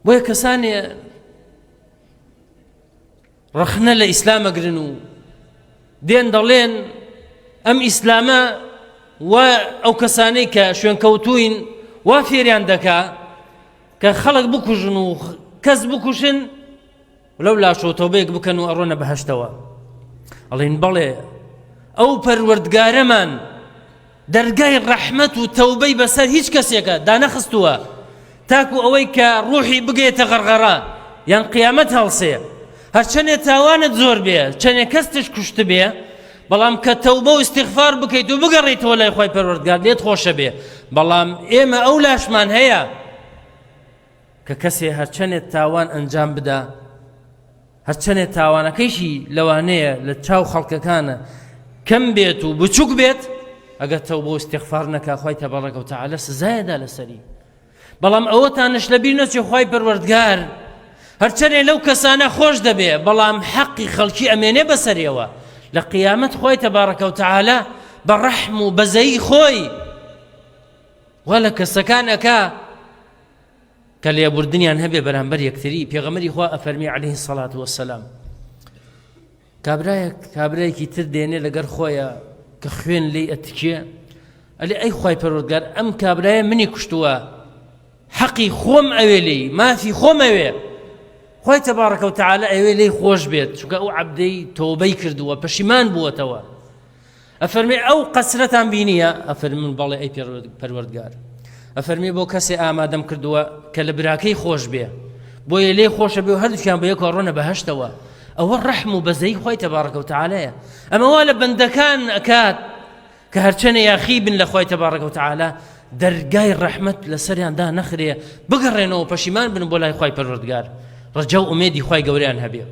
بۆیە کەسانێ ڕەخنە لە ئیسلامەگرن و دێن دەڵێن ئەم ئیسلامە و ئەو کەسانەی کە شوێنکەوتوین وا فێریان دەکا کە خەڵک بکوژن و کەس بکوشن لەو لاشۆ تەوبەیەک بکەن و ئەڕۆنە بەهەشتەوە. ئەڵێن بەڵێ ئەو پەروەردگارەمان دەرگای ڕەحمەت و تەوبەی بەسەر هیچ کەسێکە دانەخستووە تاکو ئەوەی کە ڕوحی بگێتە غەرغەڕا یان قیامەت هەڵسێ، هەرچەندێ تاوانت زۆر بێ، چەندێ کەستش کوشت بێ، بەڵام کە تەوبە و استیغفار بکەیت و بگەڕیتەوە لای خۆی پەروەردگار لێت خۆشە بێ. بەڵام ئێمە ئەو لاشمان هەیە کە کەسێ هەرچەندێت تاوان ئەنجام بدا، هەرچەندێت تاوانەکەیشی لەوانەیە لە چاو خەڵکەکانە کەم بێت و بچووک بێت، ئەگەر تەوبە و استیغفار نەکا خۆی تەبارەکە و تەعالە سزایەدا لەسەری. بەڵام ئەوەتانش لەبیر نەچێ خۆی پەروەردگار هەرچەندێ لەو کەسانە خۆش دەبێ، بەڵام حەقی خەڵکی ئەمێنێ بەسەریەوە لە قیامەت خۆی تەبارەکە و تەعالە بە ڕەحم و بەزەیی خۆی وا لە کەسەکانەکە کە لێبوردنیان هەبێ بەرامبەر یەکتری. پێغەمبەری خوا ئەفەرمی عەلەیهی سەڵات وەسەلام کابرایەکی تر دێنێ لەگەر خۆیە کە خوێن لێی ئەتکێ، ئەلێ ئەی خۆی پەروەردگار ئەم کابرایە منی کوشتووە، حەقی خۆم ئەوێ لێی، مافی خۆم ئەوێ، خۆی تەبارەکە و تەعالە ئەوێ لێی خۆش بێت، چونکە ئەو عەبدەی تەوبەی کردووە، پەشیمان بووەتەوە. ئەفەرمێ ئەو قەسرەتان بینیە؟ ئەفەرمی من بەڵێ ئەی پەروەردگار. ئەفەرمێ بۆ کەسێ ئامادەم کردووە کە لە براکەی خۆش بێ، بۆیە لێ خۆشە بێ و هەردووکیان بە یەکەوە ڕۆنە بەهەشتەوە. ئەوە ڕەحم و بەزەی خۆی تەبارەکە و تەعالەیە. ئەمە وا لە بەندەکان ئەکات کە هەرچەنە یاخی بن لە خۆی تەبارەکە و تەعالە دەرگای ڕەحمەت لەسەریاندا نەخرێ، بگەڕێنەوە پەشیمان بن بۆ لای خۆی پەروەردگار، ڕەجا و ئومێدی خۆی گەورەیان هەبێ.